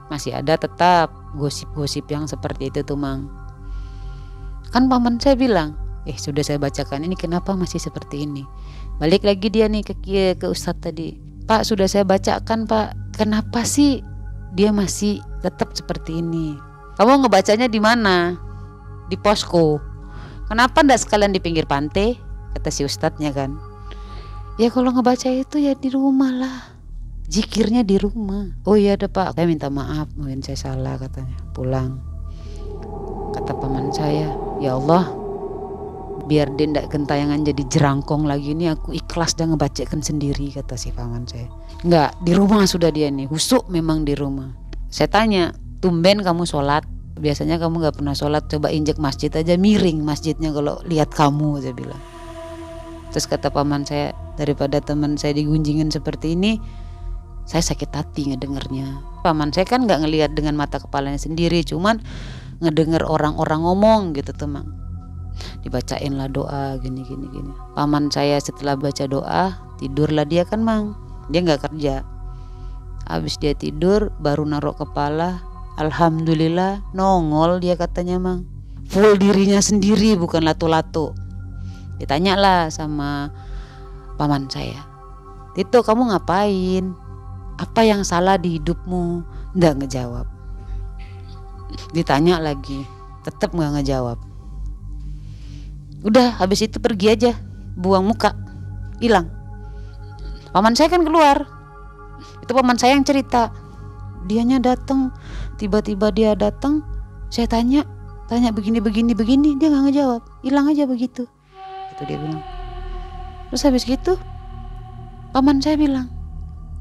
Speaker 1: masih ada tetap gosip-gosip yang seperti itu tuh Mang. Kan paman saya bilang, sudah saya bacakan ini, kenapa masih seperti ini? Balik lagi dia nih ke ustadz tadi, Pak sudah saya bacakan Pak, kenapa sih dia masih tetap seperti ini? Kamu ngebacanya di mana? Di posko. Kenapa ndak sekalian di pinggir pantai? Kata si ustadznya kan. Ya kalau ngebaca itu ya di rumah lah, zikirnya di rumah. Oh iya ada Pak, saya minta maaf, mungkin saya salah, katanya. Pulang. Kata paman saya, ya Allah, biar dia ndak gentayangan jadi jerangkong lagi, ini aku ikhlas dan ngebacakan sendiri, kata si paman saya. Enggak, di rumah sudah dia nih, husuk memang di rumah. Saya tanya, tumben kamu sholat, biasanya kamu nggak pernah sholat, coba injek masjid aja miring masjidnya kalau lihat kamu, saya bilang. Terus kata paman saya, daripada teman saya digunjingin seperti ini, saya sakit hati ngedengernya. Paman saya kan nggak ngelihat dengan mata kepalanya sendiri, cuman ngedenger orang-orang ngomong gitu tuh Mang. Dibacain lah doa gini. Paman saya setelah baca doa tidurlah dia kan Mang, dia nggak kerja. Habis dia tidur baru naruh kepala, alhamdulillah nongol dia, katanya Mang, full dirinya sendiri, bukan lato-lato. Ditanyalah sama paman saya, Tito kamu ngapain? Apa yang salah di hidupmu? Nggak ngejawab. Ditanya lagi, tetap nggak ngejawab. Udah habis itu pergi aja, buang muka, hilang. Paman saya kan keluar, itu paman saya yang cerita, dianya datang, tiba-tiba dia datang, saya tanya begini, dia nggak ngejawab, hilang aja begitu. Itu dia bilang. Terus habis gitu, paman saya bilang,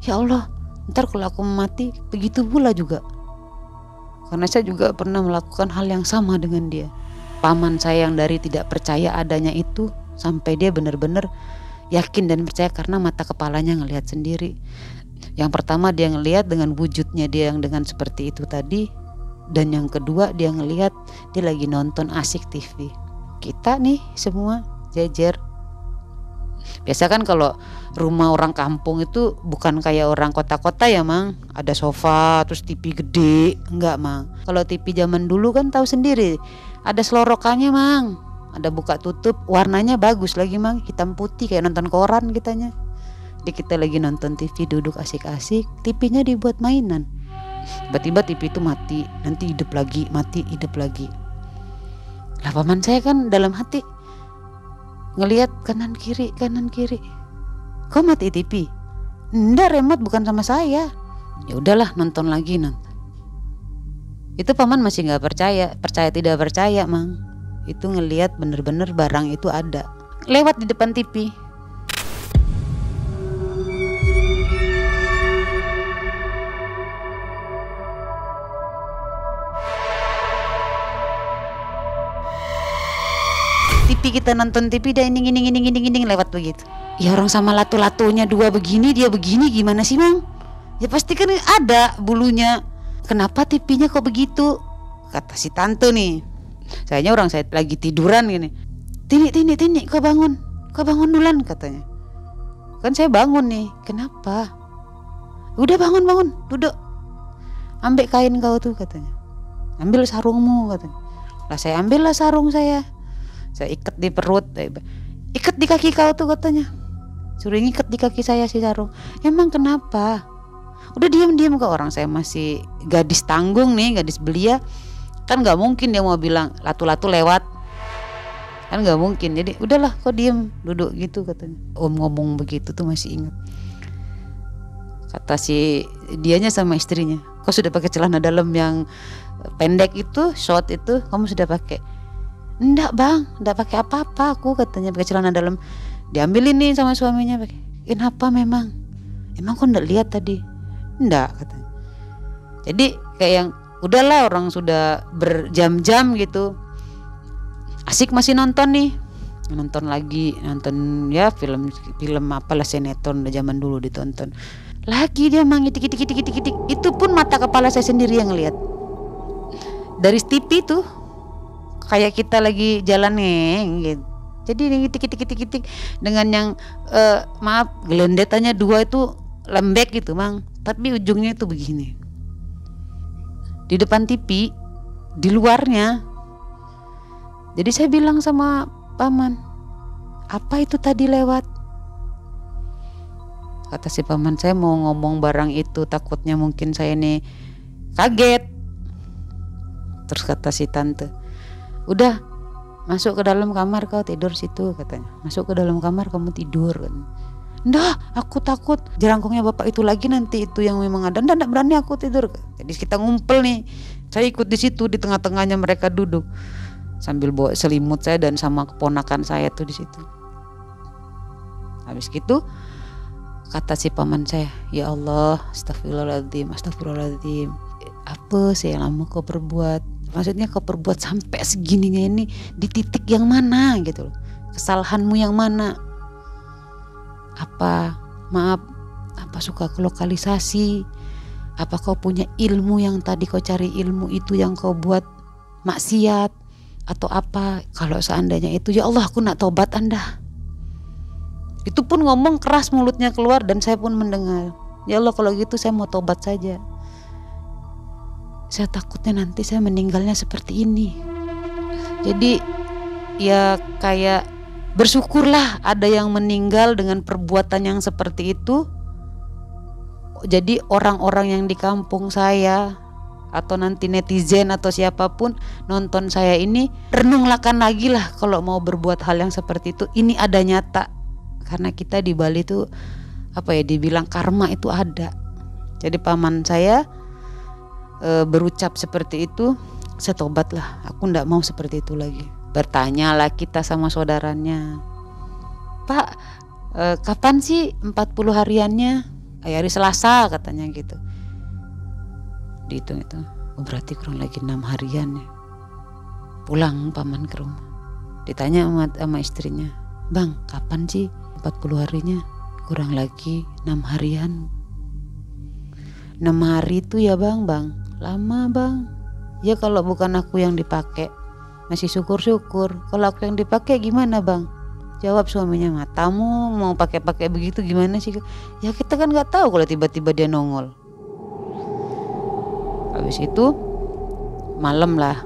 Speaker 1: ya Allah, ntar kalau aku mati begitu pula juga. Karena saya juga pernah melakukan hal yang sama dengan dia. Paman saya yang dari tidak percaya adanya itu, sampai dia benar-benar yakin dan percaya karena mata kepalanya ngelihat sendiri. Yang pertama dia ngelihat dengan wujudnya dia yang dengan seperti itu tadi, dan yang kedua dia ngelihat dia lagi nonton asik TV. Kita nih semua jejer. Biasa kan kalau rumah orang kampung itu bukan kayak orang kota-kota ya Mang, ada sofa terus TV gede, enggak Mang. Kalau TV zaman dulu kan tahu sendiri, ada selorokannya Mang, ada buka tutup, warnanya bagus lagi Mang, hitam putih kayak nonton koran kitanya. Jadi kita lagi nonton TV duduk asik-asik, TV-nya dibuat mainan. Tiba-tiba TV itu mati, nanti hidup lagi, mati hidup lagi. Lah paman saya kan dalam hati ngelihat kanan kiri. Kok mati TV? Nggak, remote bukan sama saya. Ya udahlah, nonton lagi nonton. Itu paman masih nggak percaya tidak percaya Mang. Itu ngelihat bener-bener barang itu ada lewat di depan TV. TV kita nonton TV dia ini lewat begitu. Ya orang sama latu-latunya dua begini, dia begini, gimana sih Mang? Ya pasti kan ada bulunya. Kenapa TV-nya kok begitu? Kata si tante nih. Saya lagi tiduran gini. Tini, kau bangun duluan katanya. Kan saya bangun nih. Kenapa? Udah bangun, duduk. Ambil kain kau tuh katanya. Ambil sarungmu katanya. Lah saya ambil lah sarung saya ikat di perut, ikat di kaki kau tuh katanya. Suruh ngikat di kaki saya si sarung. Emang kenapa? Udah diam ke orang, saya masih gadis tanggung nih, gadis belia. Kan nggak mungkin dia mau bilang latu-latu lewat, kan nggak mungkin. Jadi udahlah kau diem duduk gitu katanya. Om ngomong begitu tuh masih ingat. Kata si dianya sama istrinya, kau sudah pakai celana dalam yang pendek itu, short itu, kamu sudah pakai? Enggak Bang, enggak pakai apa-apa aku katanya, pakai celana dalam. Diambil ini sama suaminya pakai. Kenapa memang kau enggak lihat tadi? Enggak katanya. Jadi kayak yang udahlah, orang sudah berjam-jam gitu, asik masih nonton nih, nonton ya film apalah, sinetron zaman dulu ditonton lagi. Dia Mang itik. Itu pun mata kepala saya sendiri yang ngelihat dari TV tuh, kayak kita lagi jalan nih gitu. Jadi itik dengan yang gelendetannya dua itu lembek gitu Mang, tapi ujungnya itu begini. Di depan TV, di luarnya. Jadi saya bilang sama paman, apa itu tadi lewat? Kata si paman, saya mau ngomong barang itu, takutnya mungkin saya nih kaget. Terus kata si tante, udah masuk ke dalam kamar, kau tidur situ katanya. Masuk ke dalam kamar kamu tidur. Nggak, aku takut jerangkongnya bapak itu lagi nanti itu yang memang ada. Nggak berani aku tidur. Jadi kita ngumpul nih, saya ikut di situ, di tengah-tengahnya mereka duduk sambil bawa selimut saya dan sama keponakan saya tuh di situ. Habis gitu kata si paman saya, ya Allah, astagfirullahaladzim, apa sih yang lama kau perbuat? Maksudnya kau perbuat sampai segininya ini, di titik yang mana gitu loh, kesalahanmu yang mana? Apa suka ke lokalisasi? Apa kau punya ilmu yang tadi kau cari ilmu itu yang kau buat maksiat atau apa? Kalau seandainya itu, ya Allah, aku nak tobat Anda. Itu pun ngomong keras, mulutnya keluar dan saya pun mendengar. Ya Allah, kalau gitu saya mau tobat saja. Saya takutnya nanti saya meninggalnya seperti ini. Jadi ya kayak bersyukurlah ada yang meninggal dengan perbuatan yang seperti itu. Jadi orang-orang yang di kampung saya atau nanti netizen atau siapapun nonton saya ini, renungkan lagi lah kalau mau berbuat hal yang seperti itu. Ini ada nyata. Karena kita di Bali tuh dibilang karma itu ada. Jadi paman saya berucap seperti itu, saya tobatlah. Aku ndak mau seperti itu lagi. Bertanyalah kita sama saudaranya, Pak, kapan sih 40 hariannya? Hari Selasa katanya gitu. Dihitung itu, oh berarti kurang lagi 6 harian ya. Pulang paman ke rumah, ditanya sama istrinya, Bang kapan sih 40 harinya? Kurang lagi 6 harian. 6 hari itu ya bang, lama bang. Ya kalau bukan aku yang dipakai masih syukur-syukur, kalau aku yang dipakai gimana bang? Jawab suaminya, matamu mau pakai-pakai begitu gimana sih? Ya kita kan nggak tahu kalau tiba-tiba dia nongol. Habis itu malam lah,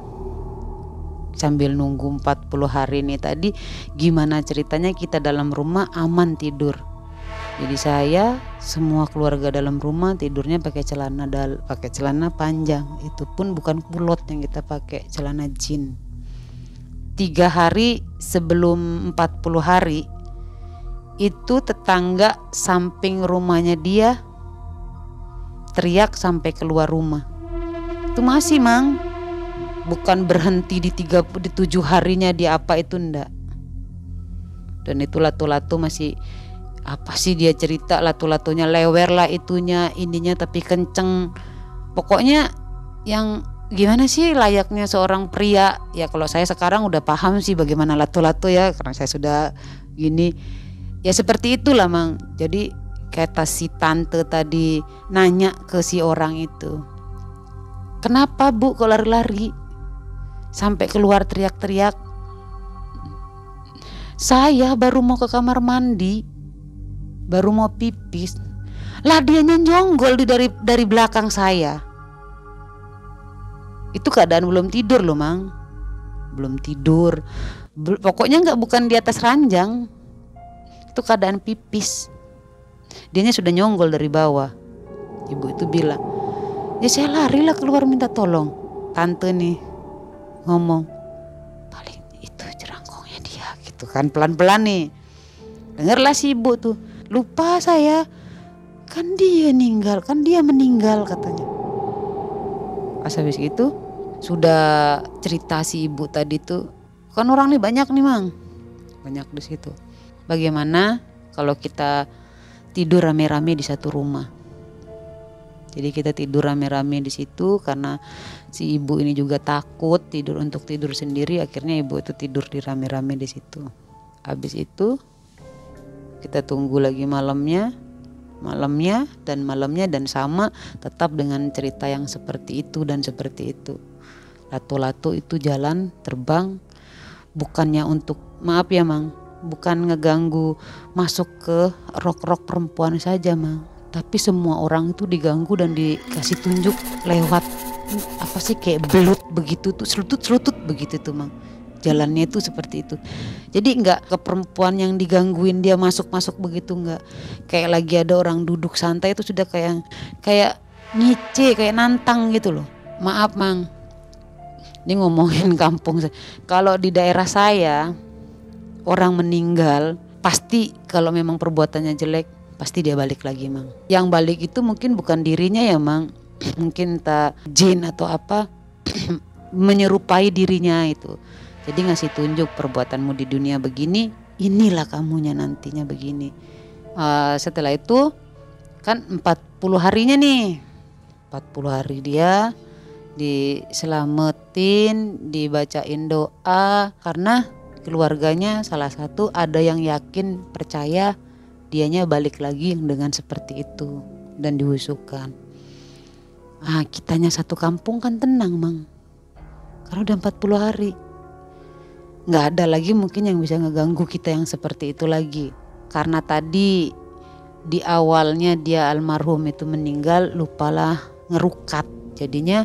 Speaker 1: sambil nunggu 40 hari ini tadi, gimana ceritanya kita dalam rumah aman tidur. Jadi saya, semua keluarga dalam rumah tidurnya pakai celana panjang. Itu pun bukan kulot yang kita pakai, celana jin. 3 hari sebelum 40 hari itu tetangga samping rumahnya dia teriak sampai keluar rumah. Itu masih mang, bukan berhenti di 7 harinya dia apa itu ndak. Dan itu lato-lato masih apa sih dia cerita, lato-latonya lewer lah itunya ininya tapi kenceng. Pokoknya yang gimana sih layaknya seorang pria. Ya kalau saya sekarang udah paham sih bagaimana lato-lato ya, karena saya sudah gini. Ya seperti itulah mang. Jadi kata si tante tadi nanya ke si orang itu, kenapa bu kok lari-lari sampai keluar teriak-teriak? Saya baru mau ke kamar mandi, baru mau pipis, lah dianya jonggol dari belakang saya. Itu keadaan belum tidur loh mang, belum tidur, pokoknya bukan di atas ranjang. Itu keadaan pipis, dianya sudah nyonggol dari bawah. Ibu itu bilang, ya saya larilah keluar minta tolong. Tante nih ngomong, paling itu jerangkongnya dia gitu kan, pelan-pelan nih. Dengarlah si ibu tuh, lupa saya, kan dia meninggal katanya. Pas habis itu sudah cerita si ibu tadi tuh, kan orang nih banyak nih mang, banyak di situ. Bagaimana kalau kita tidur rame-rame di satu rumah? Jadi kita tidur rame-rame di situ karena si ibu ini juga takut untuk tidur sendiri. Akhirnya ibu itu tidur di rame-rame di situ. Habis itu kita tunggu lagi malamnya dan sama tetap dengan cerita yang seperti itu dan seperti itu. Lato-lato itu jalan terbang bukannya untuk, maaf ya mang, bukan ngeganggu masuk ke rok-rok perempuan saja mang, tapi semua orang itu diganggu dan dikasih tunjuk lewat apa sih kayak belut begitu tuh, selutut begitu tuh mang. Jalannya itu seperti itu. Jadi enggak ke perempuan yang digangguin dia masuk begitu, enggak. Kayak lagi ada orang duduk santai itu sudah kayak ngice, kayak nantang gitu loh. Maaf mang, ini ngomongin kampung. Kalau di daerah saya orang meninggal pasti kalau memang perbuatannya jelek pasti dia balik lagi mang. Yang balik itu mungkin bukan dirinya ya mang, mungkin entah jin atau apa menyerupai dirinya itu. Jadi ngasih tunjuk perbuatanmu di dunia begini, inilah kamunya nantinya begini. Setelah itu kan 40 harinya nih, 40 hari dia diselamatin, dibacain doa, karena keluarganya salah satu ada yang yakin percaya dianya balik lagi dengan seperti itu dan dihusukan. Kitanya satu kampung kan tenang mang, karena udah 40 hari. Nggak ada lagi mungkin yang bisa ngeganggu kita yang seperti itu lagi. Karena tadi di awalnya dia almarhum itu meninggal lupalah ngerukat. Jadinya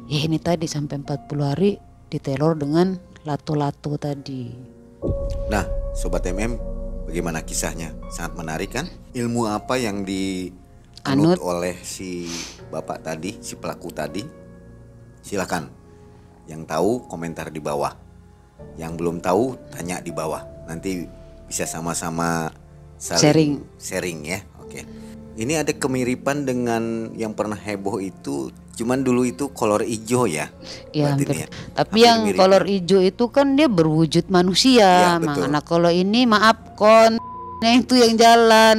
Speaker 1: ya ini tadi sampai 40 hari diteror dengan lato-lato tadi.
Speaker 2: Nah Sobat MM, bagaimana kisahnya? Sangat menarik kan? Ilmu apa yang dianut oleh si bapak tadi, si pelaku tadi? Silakan, yang tahu komentar di bawah. Yang belum tahu tanya di bawah. Nanti bisa sama-sama sharing ya. Oke. Ini ada kemiripan dengan yang pernah heboh itu, cuman dulu itu kolor hijau ya.
Speaker 1: Ya,
Speaker 2: Mbak Tini
Speaker 1: hampir.
Speaker 2: ya.
Speaker 1: Tapi
Speaker 2: Hampir
Speaker 1: yang
Speaker 2: mirip
Speaker 1: kolor
Speaker 2: ya.
Speaker 1: hijau itu kan dia berwujud manusia,
Speaker 2: Ya,
Speaker 1: Mang.
Speaker 2: betul.
Speaker 1: Nah, kalau ini maaf itu yang jalan.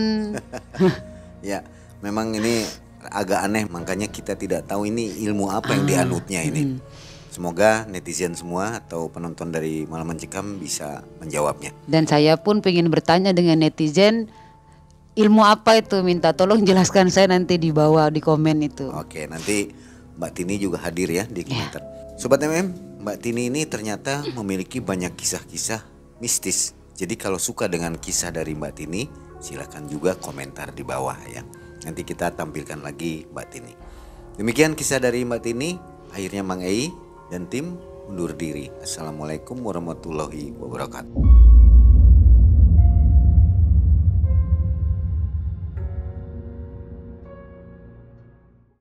Speaker 2: Ya, memang ini agak aneh, makanya kita tidak tahu ini ilmu apa yang dianutnya ini. Semoga netizen semua atau penonton dari Malam Mencekam bisa menjawabnya.
Speaker 1: Dan saya pun pengen bertanya dengan netizen, ilmu apa itu, minta tolong jelaskan saya nanti di bawah di komen itu.
Speaker 2: Oke, nanti Mbak Tini juga hadir ya di komentar. Sobat MM, Mbak Tini ini ternyata memiliki banyak kisah-kisah mistis. Jadi kalau suka dengan kisah dari Mbak Tini, silakan juga komentar di bawah ya. Nanti kita tampilkan lagi Mbak Tini. Demikian kisah dari Mbak Tini. Akhirnya Mang Ei dan tim undur diri. Assalamualaikum warahmatullahi wabarakatuh.